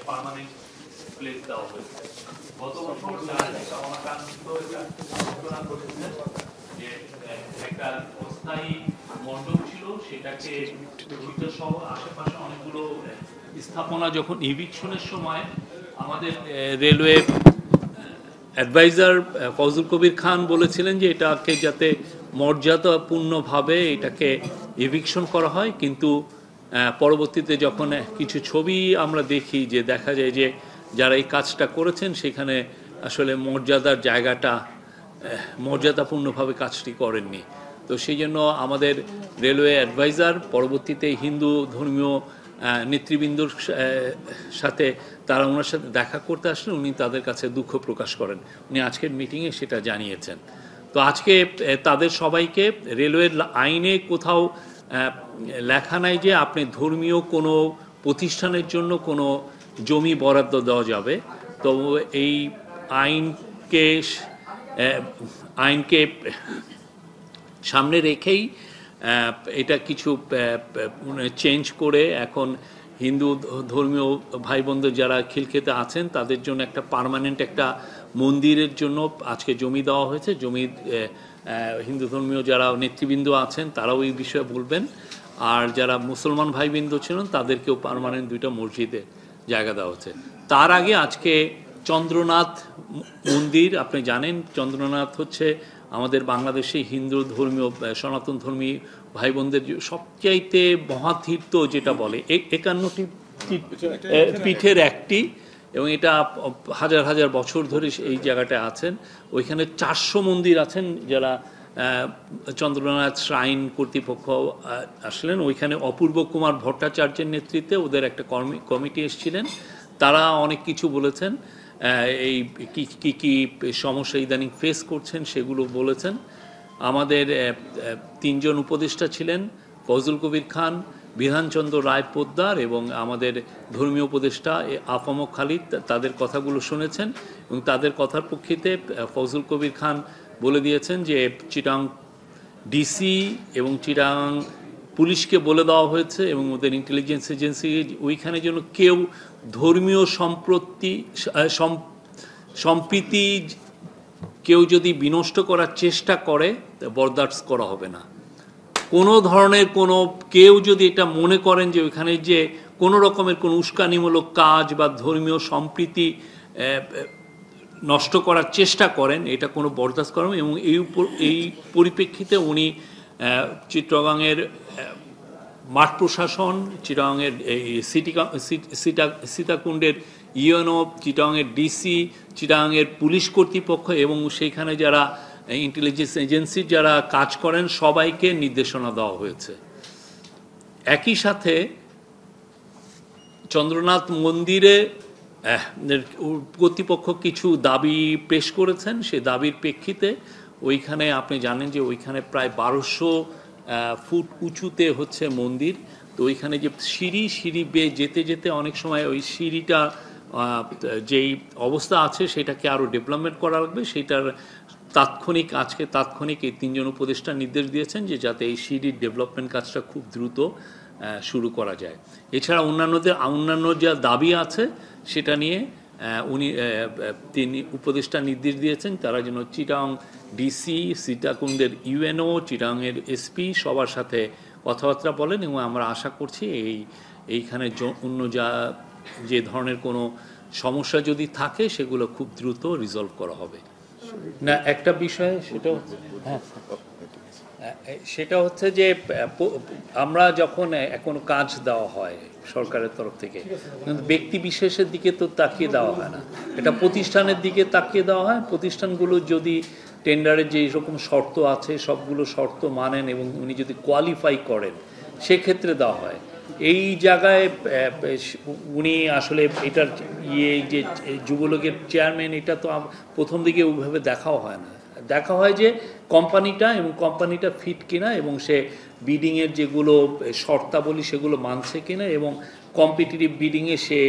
Permanent place দেওয়া হয়েছে। গত বছর আলোচনা করেছিলেন যে একটা অস্থায়ী মণ্ডপ ছিল, সেটাকে সহ আশেপাশে অনেকগুলো স্থাপনা যখন ইভিকশনের সময় আমাদের রেলওয়ে অ্যাডভাইজার ফজল কবির খান বলেছিলেন যে এটাকে যাতে মর্যাদাপূর্ণভাবে এটাকে ইভিকশন করা হয়, কিন্তু পরবর্তীতে যখন কিছু ছবি আমরা দেখি যে দেখা যায় যে যারা এই কাজটা করেছেন সেখানে আসলে মর্যাদাপূর্ণভাবে কাজটি করেননি। তো সেই জন্য আমাদের রেলওয়ে অ্যাডভাইজার পরবর্তীতে হিন্দু ধর্মীয় নেতৃবৃন্দর সাথে তারা ওনার সাথে দেখা করতে আসলেন, উনি তাদের কাছে দুঃখ প্রকাশ করেন। উনি আজকের মিটিংয়ে সেটা জানিয়েছেন। তো আজকে তাদের সবাইকে রেলওয়ের আইনে কোথাও লেখা নাই যে আপনি ধর্মীয় কোনো প্রতিষ্ঠানের জন্য কোনো জমি বরাদ্দ দেওয়া যাবে। তো এই আইনকে সামনে রেখেই এটা কিছু চেঞ্জ করে এখন হিন্দু ধর্মীয় ভাই বোনদের যারা খিলক্ষেতে আছেন তাদের জন্য একটা পার্মানেন্ট একটা মন্দিরের জন্য আজকে জমি দেওয়া হয়েছে। জমি হিন্দু ধর্মীয় যারা নেতৃবৃন্দ আছেন তারাও এই বিষয়ে বলবেন, আর যারা মুসলমান ভাইবৃন্দ ছিলেন তাদেরকেও পার্মানেন্ট 2টা মসজিদে জায়গা দেওয়া হচ্ছে। তার আগে আজকে চন্দ্রনাথ মন্দির, আপনি জানেন চন্দ্রনাথ হচ্ছে আমাদের বাংলাদেশে হিন্দু ধর্মীয় সনাতন ধর্মী ভাই বোনদের সবচাইতে মহাতীর্থ যেটা বলে 51টি পীঠের একটি, এবং এটা হাজার হাজার বছর ধরে এই জায়গাটায় আছেন। ওইখানে 400 মন্দির আছেন। যারা চন্দ্রনাথ শ্রাইন কর্তৃপক্ষ আসলেন, ওইখানে অপূর্ব কুমার ভট্টাচার্যের নেতৃত্বে ওদের একটা কমিটি এসেছিলেন। তারা অনেক কিছু বলেছেন, এই কি সমস্যা ইদানিং ফেস করছেন সেগুলো বলেছেন। আমাদের 3 জন উপদেষ্টা ছিলেন, ফজল কবির খান, বিধানচন্দ্র রায় পোদ্দার এবং আমাদের ধর্মীয় উপদেষ্টা আফামক খালিদ, তাদের কথাগুলো শুনেছেন এবং তাদের কথার প্রেক্ষিতে ফজল কবির খান বলে দিয়েছেন যে চিটাং ডিসি এবং চিটাং পুলিশকে বলে দেওয়া হয়েছে এবং ওদের ইন্টেলিজেন্স এজেন্সি ওইখানে যেন কেউ ধর্মীয় সম্প্রীতি কেউ যদি বিনষ্ট করার চেষ্টা করে বরদাস্ত করা হবে না। কোনো ধরনের কেউ যদি এটা মনে করেন যে ওইখানে যে কোনো রকমের কোনো উস্কানিমূলক কাজ বা ধর্মীয় সম্প্রীতি নষ্ট করার চেষ্টা করেন, এটা কোনো বরদাস্ত করেন। এবং এই পরিপ্রেক্ষিতে উনি চিট্টগাংয়ের মাঠ প্রশাসন, চিটাগাংয়ের সীতাকুণ্ডের ইউএনও, চিটাগাংয়ের ডিসি, চিটাগাংয়ের পুলিশ কর্তৃপক্ষ এবং সেইখানে যারা ইন্টেলিজেন্স এজেন্সির যারা কাজ করেন সবাইকে নির্দেশনা দেওয়া হয়েছে। একই সাথে চন্দ্রনাথ মন্দিরে কর্তৃপক্ষ কিছু দাবি পেশ করেছেন। সেই দাবির প্রেক্ষিতে ওইখানে আপনি জানেন যে ওইখানে প্রায় 1200 ফুট উঁচুতে হচ্ছে মন্দির। তো ওইখানে যে সিঁড়ি বেয়ে যেতে যেতে অনেক সময় ওই সিঁড়িটা যেই অবস্থা আছে সেটাকে আরও ডেভেলপমেন্ট করা লাগবে। সেটার আজকে তাৎক্ষণিক এই 3 জন উপদেষ্টা নির্দেশ দিয়েছেন যে যাতে এই সিঁড়ির ডেভেলপমেন্ট কাজটা খুব দ্রুত শুরু করা যায়। এছাড়া অন্যান্য যা দাবি আছে সেটা নিয়ে তিনি উপদেষ্টা নির্দেশ দিয়েছেন তারা যেন চিটাং ডিসি, সীতাকুণ্ডের ইউএনও, চিটাংয়ের এসপি সবার সাথে কথাবার্তা বলেন এবং আমরা আশা করছি এইখানে অন্য যে ধরনের কোনো সমস্যা যদি থাকে সেগুলো খুব দ্রুত রিজলভ করা হবে। না, একটা বিষয় সেটা হচ্ছে যে আমরা যখন কোনো কাজ দেওয়া হয় সরকারের তরফ থেকে, কিন্তু ব্যক্তি বিশেষের দিকে তো তাকিয়ে দেওয়া হয় না, এটা প্রতিষ্ঠানের দিকে তাকিয়ে দেওয়া হয়। প্রতিষ্ঠানগুলো যদি টেন্ডারের যে এরকম শর্ত আছে সবগুলো শর্ত মানেন এবং উনি যদি কোয়ালিফাই করেন সেক্ষেত্রে দেওয়া হয়। এই জায়গায় উনি আসলে এটার যে যুবলীগের চেয়ারম্যান, এটা তো প্রথম দিকে ওইভাবে দেখাও হয় না। দেখা হয় যে কোম্পানিটা ফিট কিনা এবং সে বিডিংয়ের যেগুলো শর্তাবলী সেগুলো মানছে কিনা এবং কম্পিটিটিভ বিডিংয়ে সে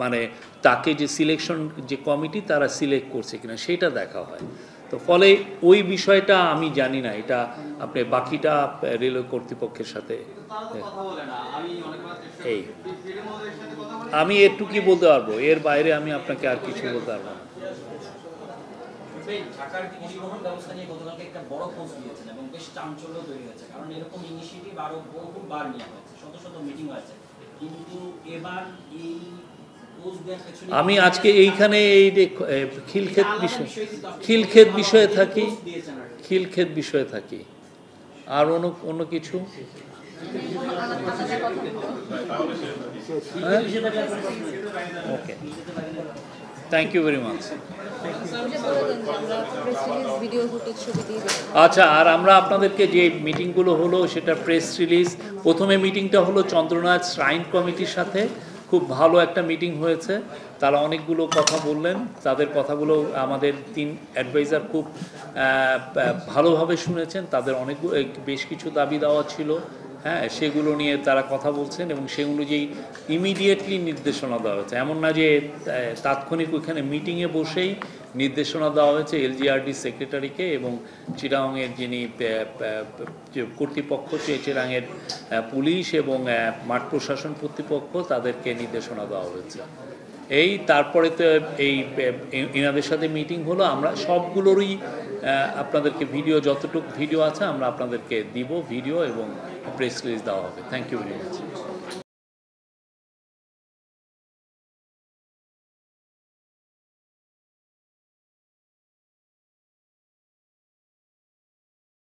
মানে তাকে যে সিলেকশন যে কমিটি তারা সিলেক্ট করছে কিনা সেটা দেখা হয়। তো ফলে ওই বিষয়টা আমি জানি না, এটা আপনি বাকিটা রেলওয়ে কর্তৃপক্ষের সাথে এই আমি এটুকুই বলতে পারবো, এর বাইরে আমি আপনাকে আর কিছু বলতে পারবো না। ঢাকার পরিবহন ব্যবস্থা নিয়ে গতকালকে একটা বড় পোস্ট দিয়েছেন এবং বেশ চাঞ্চল্য তৈরি হয়েছে, কারণ এরকম ইনিশিয়েটিভ আরো বহুবার নেওয়া হয়েছে, শত শত মিটিং হয়েছে, কিন্তু এবার এই পোস্ট দেওয়ার পেছনে আমি আজকে এইখানে এই খিলক্ষেত বিষয়ে থাকি, খিলক্ষেত বিষয়ে থাকি, আর অন্য কিছু ওকে, থ্যাংক ইউ ভেরি মাচ। আচ্ছা, আর আমরা আপনাদেরকে যে মিটিংগুলো হলো সেটা প্রেস রিলিজ, প্রথমে মিটিংটা হলো চন্দ্রনাথ শ্রাইন কমিটির সাথে, খুব ভালো একটা মিটিং হয়েছে, তারা অনেকগুলো কথা বললেন, তাদের কথাগুলো আমাদের 3 অ্যাডভাইজার খুব ভালোভাবে শুনেছেন, তাদের বেশ কিছু দাবি দেওয়া ছিল, হ্যাঁ, সেগুলো নিয়ে তারা কথা বলছেন এবং সে অনুযায়ী ইমিডিয়েটলি নির্দেশনা দেওয়া হয়েছে। এমন না যে তাৎক্ষণিক ওইখানে মিটিংয়ে বসেই নির্দেশনা দেওয়া হয়েছে এলজিআরডি সেক্রেটারিকে এবং চিটাগাংয়ের যিনি কর্তৃপক্ষ, চিটাগাংয়ের পুলিশ এবং মাঠ প্রশাসন কর্তৃপক্ষ, তাদেরকে নির্দেশনা দেওয়া হয়েছে। এই তারপরে তো এই এনাদের সাথে মিটিং হলো, আমরা সবগুলোরই আপনাদেরকে ভিডিও, যতটুকু ভিডিও আছে আমরা আপনাদেরকে দিব ভিডিও এবং প্রেস রিলিজ দেওয়া হবে। Thank you very much.